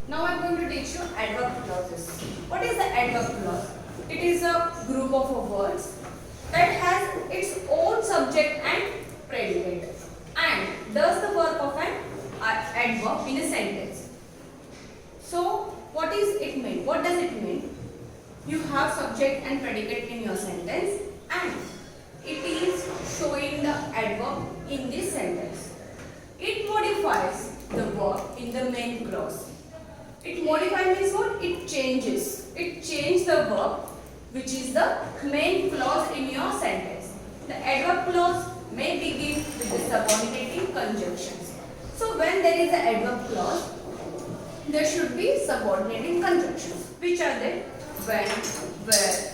Now I am going to teach you adverb clauses. What is the adverb clause? It is a group of words that has its own subject and predicate and does the work of an adverb in a sentence. So what is it mean? What does it mean? You have subject and predicate in your sentence and it is showing the adverb in this sentence. It modifies the verb in the main clause. It modify means what? It changes. It changes the verb which is the main clause in your sentence. The adverb clause may begin with the subordinating conjunctions. So when there is an adverb clause, there should be subordinating conjunctions. Which are they? When, where,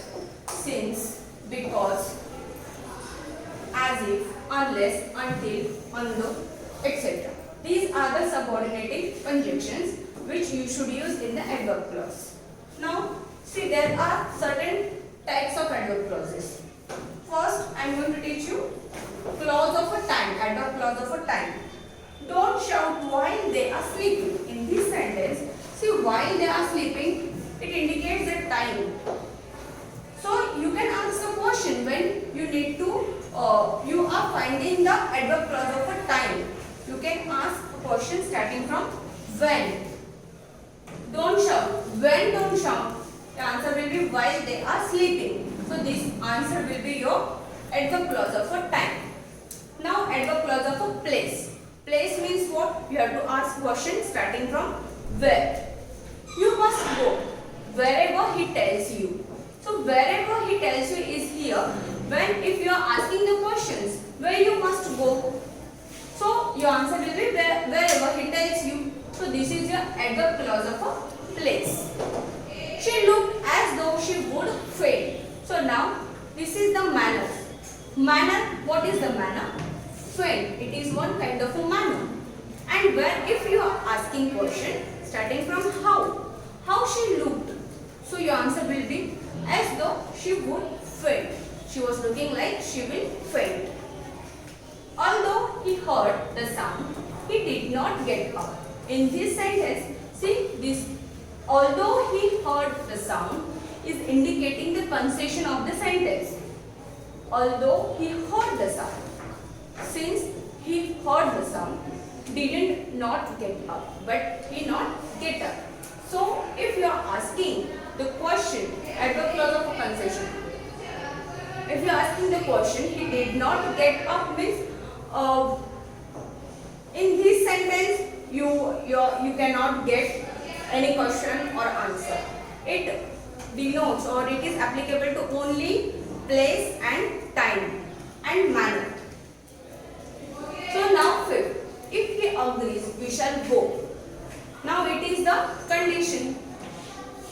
since, because, as if, unless, until, although, etc. These are the subordinating conjunctions which you should use in the adverb clause. Now, see, there are certain types of adverb clauses. First, I am going to teach you clause of a time, adverb clause of a time. Don't shout while they are sleeping. In this sentence, see, while they are sleeping, it indicates the time. So, you can ask a question when you need to, you are finding the adverb clause of a time. You can ask a question starting from when. Don't shout. When don't shout? The answer will be while they are sleeping. So this answer will be your adverb clause of a time. Now adverb clause of a place. Place means what? You have to ask question starting from where. You must go wherever he tells you. So wherever he tells you is here. When if you are asking the questions where you must go. So your answer will be wherever he tells you. So this is your adverb clause of a place. She looked as though she would faint. So now this is the manner. Manner, what is the manner? Faint. It is one kind of a manner. And when if you are asking question starting from how. How she looked. So your answer will be as though she would faint. She was looking like she will faint. Although he heard the sound, he did not get up. In this sentence, see this, although he heard the sound is indicating the punctuation of the sentence. Although he heard the sound. Since he heard the sound, didn't not get up, but he not get up. So, if you are asking the question, adverb clause of a punctuation, if you are asking the question, he did not get up means, in this sentence, you cannot get any question or answer. It denotes or it is applicable to only place and time and manner. So now fifth, if he agrees, we shall go. Now it is the condition.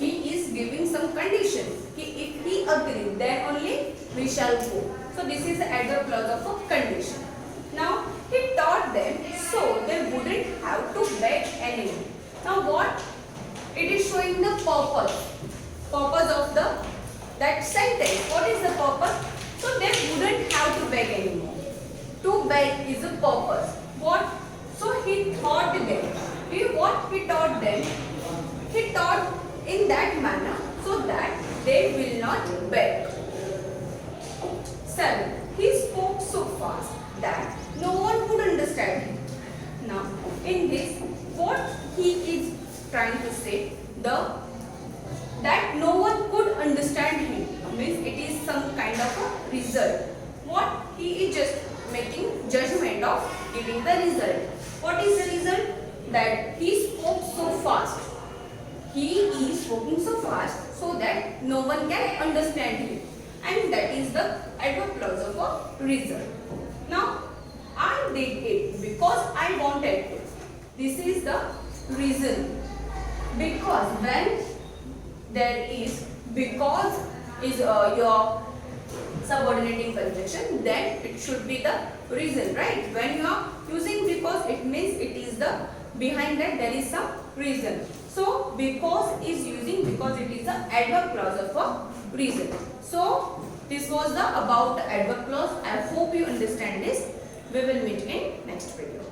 He is giving some condition. If he agrees, then only we shall go. So this is the adverb clause of a condition. Now he taught them so they wouldn't have to beg anymore. Now what? It is showing the purpose of that sentence. What is the purpose? So they wouldn't have to beg anymore. To beg is the purpose. What? So he taught them. What he taught them? He taught in that manner so that they will not beg. 7. He spoke so fast that no one could understand him. Now, in this, what he is trying to say, that no one could understand him means it is some kind of a result. What he is just making judgment of giving the result. What is the result? That he spoke so fast. He is speaking so fast so that no one can understand him. And that is the adverb clause of a result. Now, I did it because I wanted to. This is the reason. Because when there is because is your subordinating conjunction, then it should be the reason, right? When you are using because, it means it is the behind that there is some reason. So because is using because it is the adverb clause of a reason. So this was the about the adverb clause. I hope you understand this. We will meet in next video.